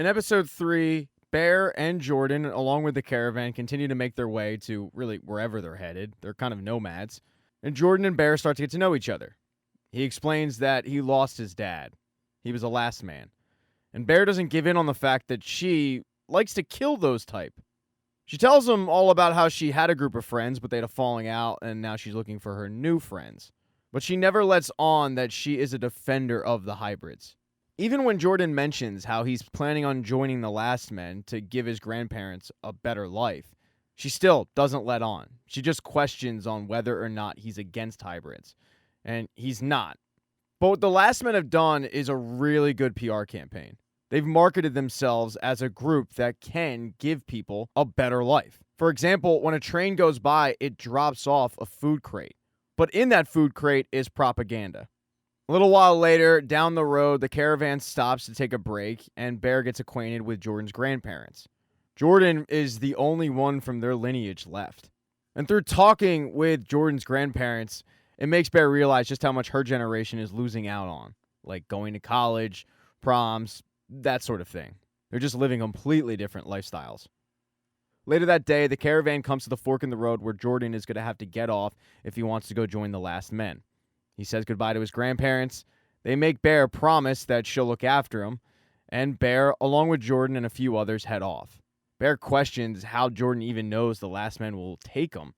In episode 3, Bear and Jordan, along with the caravan, continue to make their way to really wherever they're headed. They're kind of nomads. And Jordan and Bear start to get to know each other. He explains that he lost his dad. He was the last man. And Bear doesn't give in on the fact that she likes to kill those type. She tells him all about how she had a group of friends, but they had a falling out, and now she's looking for her new friends. But she never lets on that she is a defender of the hybrids. Even when Jordan mentions how he's planning on joining the Last Men to give his grandparents a better life, she still doesn't let on. She just questions on whether or not he's against hybrids. And he's not. But what the Last Men have done is a really good PR campaign. They've marketed themselves as a group that can give people a better life. For example, when a train goes by, it drops off a food crate. But in that food crate is propaganda. A little while later, down the road, the caravan stops to take a break, and Bear gets acquainted with Jordan's grandparents. Jordan is the only one from their lineage left. And through talking with Jordan's grandparents, it makes Bear realize just how much her generation is losing out on, like going to college, proms, that sort of thing. They're just living completely different lifestyles. Later that day, the caravan comes to the fork in the road where Jordan is going to have to get off if he wants to go join the Last Men. He says goodbye to his grandparents. They make Bear promise that she'll look after him, and Bear, along with Jordan and a few others, head off. Bear questions how Jordan even knows the Last Men will take him,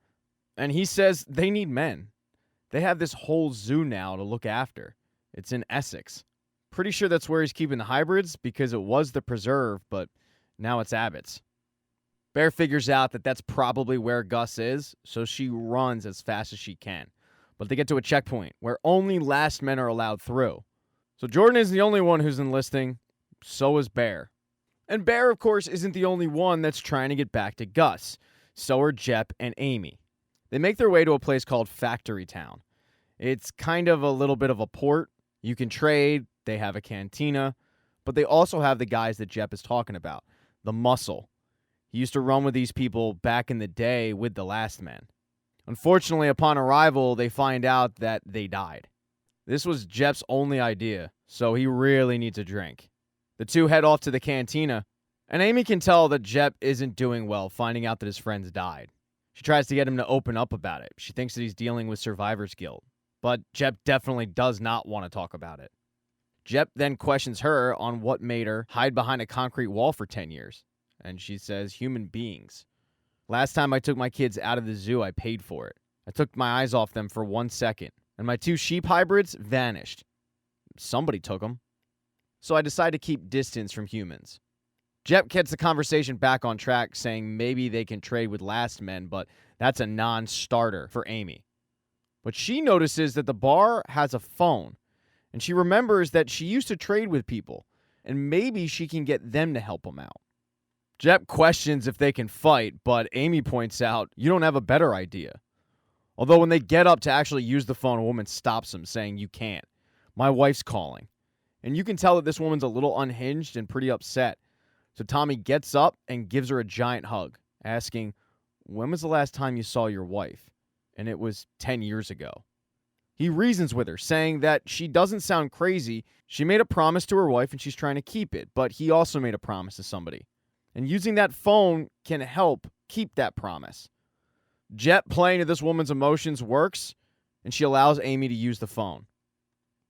and he says they need men. They have this whole zoo now to look after. It's in Essex. Pretty sure that's where he's keeping the hybrids because it was the preserve, but now it's Abbott's. Bear figures out that that's probably where Gus is, so she runs as fast as she can. But they get to a checkpoint where only Last Men are allowed through. So Jordan is the only one who's enlisting, so is Bear. And Bear, of course, isn't the only one that's trying to get back to Gus. So are Jep and Amy. They make their way to a place called Factory Town. It's kind of a little bit of a port. You can trade, they have a cantina, but they also have the guys that Jep is talking about, the Muscle. He used to run with these people back in the day with the Last Men. Unfortunately, upon arrival, they find out that they died. This was Jep's only idea, so he really needs a drink. The two head off to the cantina, and Amy can tell that Jep isn't doing well finding out that his friends died. She tries to get him to open up about it. She thinks that he's dealing with survivor's guilt, but Jep definitely does not want to talk about it. Jep then questions her on what made her hide behind a concrete wall for 10 years, and she says human beings. Last time I took my kids out of the zoo, I paid for it. I took my eyes off them for 1 second, and my 2 sheep hybrids vanished. Somebody took them. So I decided to keep distance from humans. Jep gets the conversation back on track, saying maybe they can trade with Last Men, but that's a non-starter for Amy. But she notices that the bar has a phone, and she remembers that she used to trade with people, and maybe she can get them to help them out. Jep questions if they can fight, but Amy points out, you don't have a better idea. Although when they get up to actually use the phone, a woman stops them, saying, you can't. My wife's calling. And you can tell that this woman's a little unhinged and pretty upset. So Tommy gets up and gives her a giant hug, asking, when was the last time you saw your wife? And it was 10 years ago. He reasons with her, saying that she doesn't sound crazy. She made a promise to her wife and she's trying to keep it, but he also made a promise to somebody. And using that phone can help keep that promise. Jep playing to this woman's emotions works, and she allows Amy to use the phone.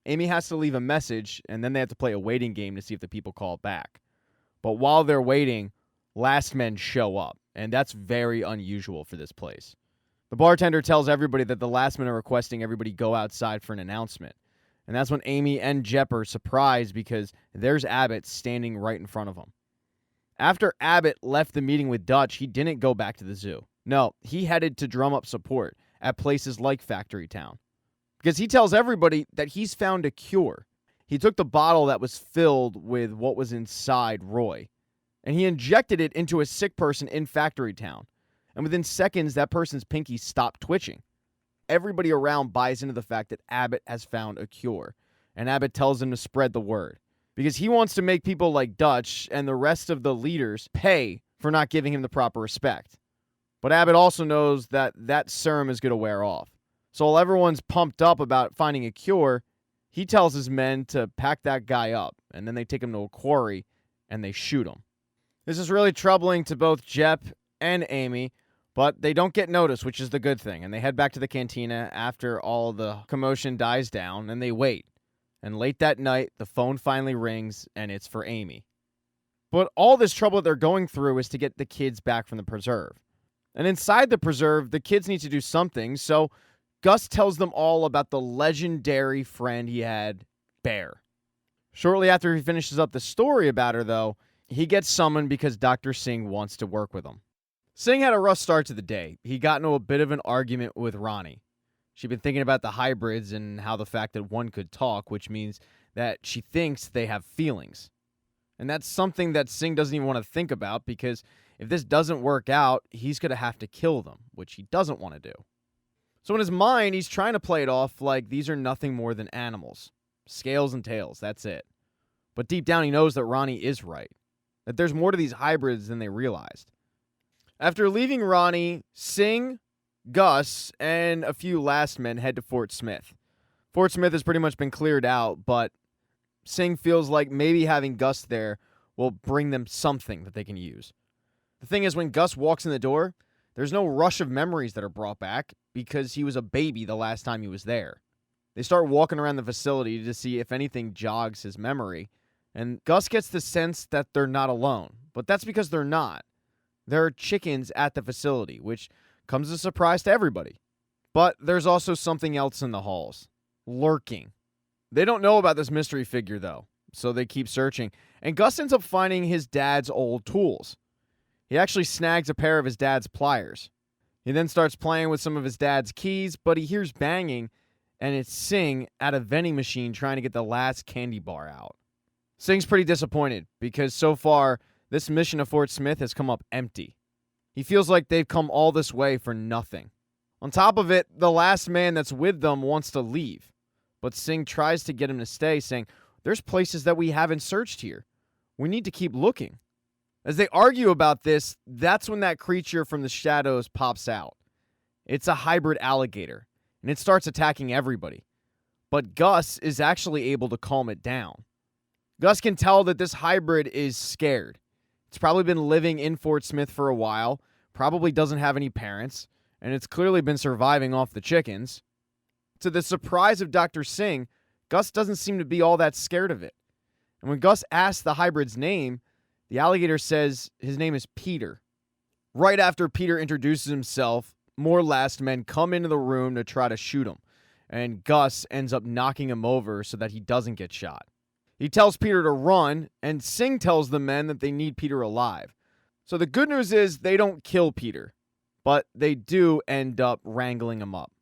Amy has to leave a message, and then they have to play a waiting game to see if the people call back. But while they're waiting, Last Men show up, and that's very unusual for this place. The bartender tells everybody that the Last Men are requesting everybody go outside for an announcement. And that's when Amy and Jep are surprised because there's Abbott standing right in front of them. After Abbott left the meeting with Dutch, he didn't go back to the zoo. No, he headed to drum up support at places like Factory Town. Because he tells everybody that he's found a cure. He took the bottle that was filled with what was inside Roy, and he injected it into a sick person in Factory Town. And within seconds, that person's pinky stopped twitching. Everybody around buys into the fact that Abbott has found a cure, and Abbott tells him to spread the word. Because he wants to make people like Dutch and the rest of the leaders pay for not giving him the proper respect. But Abbott also knows that that serum is going to wear off. So while everyone's pumped up about finding a cure, he tells his men to pack that guy up, and then they take him to a quarry and they shoot him. This is really troubling to both Jep and Amy, but they don't get noticed, which is the good thing, and they head back to the cantina after all the commotion dies down, and they wait. And late that night, the phone finally rings, and it's for Amy. But all this trouble they're going through is to get the kids back from the preserve. And inside the preserve, the kids need to do something, so Gus tells them all about the legendary friend he had, Bear. Shortly after he finishes up the story about her, though, he gets summoned because Dr. Singh wants to work with him. Singh had a rough start to the day. He got into a bit of an argument with Ronnie. She'd been thinking about the hybrids and how the fact that one could talk, which means that she thinks they have feelings. And that's something that Singh doesn't even want to think about, because if this doesn't work out, he's going to have to kill them, which he doesn't want to do. So in his mind, he's trying to play it off like these are nothing more than animals. Scales and tails, that's it. But deep down, he knows that Ronnie is right, that there's more to these hybrids than they realized. After leaving Ronnie, Singh, Gus, and a few last men head to Fort Smith. Fort Smith has pretty much been cleared out, but Singh feels like maybe having Gus there will bring them something that they can use. The thing is, when Gus walks in the door, there's no rush of memories that are brought back because he was a baby the last time he was there. They start walking around the facility to see if anything jogs his memory, and Gus gets the sense that they're not alone, but that's because they're not. There are chickens at the facility, which comes as a surprise to everybody. But there's also something else in the halls. Lurking. They don't know about this mystery figure, though, so they keep searching. And Gus ends up finding his dad's old tools. He actually snags a pair of his dad's pliers. He then starts playing with some of his dad's keys, but he hears banging, and it's Singh at a vending machine trying to get the last candy bar out. Singh's pretty disappointed, because so far, this mission of Fort Smith has come up empty. He feels like they've come all this way for nothing. On top of it, the last man that's with them wants to leave. But Singh tries to get him to stay, saying, "There's places that we haven't searched here. We need to keep looking." As they argue about this, that's when that creature from the shadows pops out. It's a hybrid alligator, and it starts attacking everybody. But Gus is actually able to calm it down. Gus can tell that this hybrid is scared. It's probably been living in Fort Smith for a while, probably doesn't have any parents, and it's clearly been surviving off the chickens. To the surprise of Dr. Singh, Gus doesn't seem to be all that scared of it. And when Gus asks the hybrid's name, the alligator says his name is Peter. Right after Peter introduces himself, more last men come into the room to try to shoot him, and Gus ends up knocking him over so that he doesn't get shot. He tells Peter to run, and Singh tells the men that they need Peter alive. So the good news is they don't kill Peter, but they do end up wrangling him up.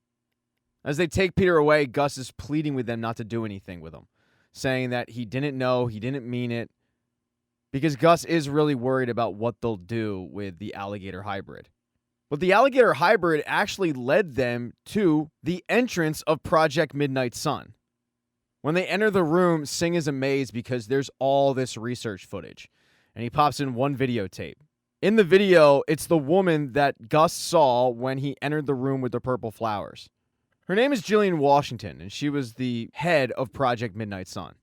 As they take Peter away, Gus is pleading with them not to do anything with him, saying that he didn't know, he didn't mean it, because Gus is really worried about what they'll do with the alligator hybrid. But the alligator hybrid actually led them to the entrance of Project Midnight Sun. When they enter the room, Singh is amazed because there's all this research footage, and he pops in one videotape. In the video, it's the woman that Gus saw when he entered the room with the purple flowers. Her name is Jillian Washington, and she was the head of Project Midnight Sun.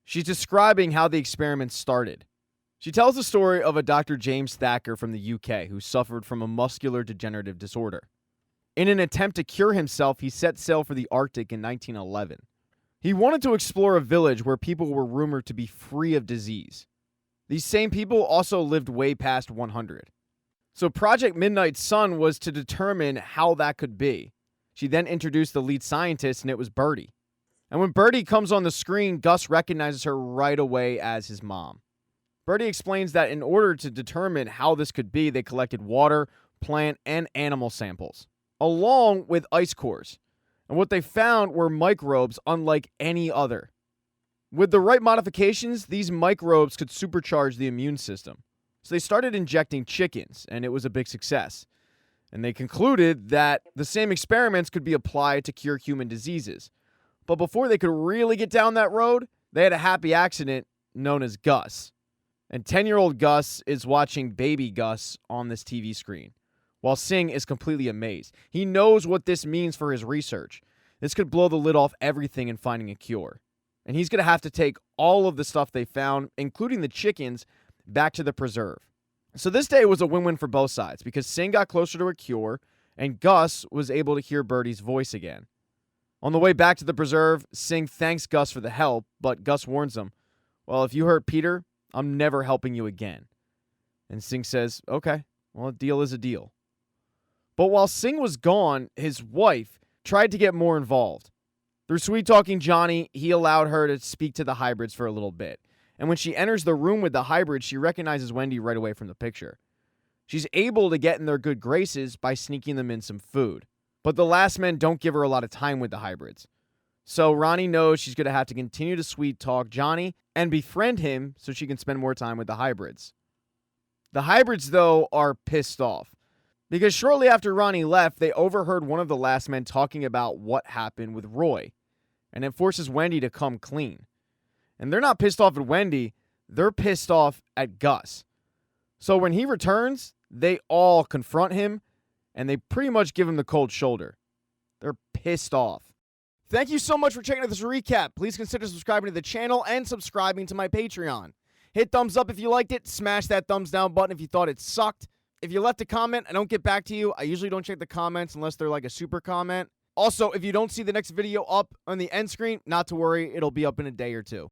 She's describing how the experiment started. She tells the story of a Dr. James Thacker from the UK who suffered from a muscular degenerative disorder. In an attempt to cure himself, he set sail for the Arctic in 1911. He wanted to explore a village where people were rumored to be free of disease. These same people also lived way past 100. So Project Midnight Sun was to determine how that could be. She then introduced the lead scientist, and it was Birdie. And when Birdie comes on the screen, Gus recognizes her right away as his mom. Birdie explains that in order to determine how this could be, they collected water, plant, and animal samples, along with ice cores. And what they found were microbes unlike any other. With the right modifications, these microbes could supercharge the immune system. So they started injecting chickens, and it was a big success. And they concluded that the same experiments could be applied to cure human diseases. But before they could really get down that road, they had a happy accident known as Gus. And 10-year-old Gus is watching baby Gus on this TV screen, while Singh is completely amazed. He knows what this means for his research. This could blow the lid off everything in finding a cure. And he's going to have to take all of the stuff they found, including the chickens, back to the preserve. So this day was a win-win for both sides because Singh got closer to a cure and Gus was able to hear Birdie's voice again. On the way back to the preserve, Singh thanks Gus for the help, but Gus warns him, well, if you hurt Peter, I'm never helping you again. And Singh says, okay, well, a deal is a deal. But while Singh was gone, his wife tried to get more involved. Through sweet-talking Johnny, he allowed her to speak to the hybrids for a little bit. And when she enters the room with the hybrids, she recognizes Wendy right away from the picture. She's able to get in their good graces by sneaking them in some food. But the last men don't give her a lot of time with the hybrids. So Ronnie knows she's going to have to continue to sweet-talk Johnny and befriend him so she can spend more time with the hybrids. The hybrids, though, are pissed off. Because shortly after Ronnie left, they overheard one of the last men talking about what happened with Roy. And it forces Wendy to come clean. And they're not pissed off at Wendy, they're pissed off at Gus. So when he returns, they all confront him, and they pretty much give him the cold shoulder. They're pissed off. Thank you so much for checking out this recap. Please consider subscribing to the channel and subscribing to my Patreon. Hit thumbs up if you liked it. Smash that thumbs down button if you thought it sucked. If you left a comment, I don't get back to you. I usually don't check the comments unless they're like a super comment. Also, if you don't see the next video up on the end screen, not to worry, it'll be up in a day or two.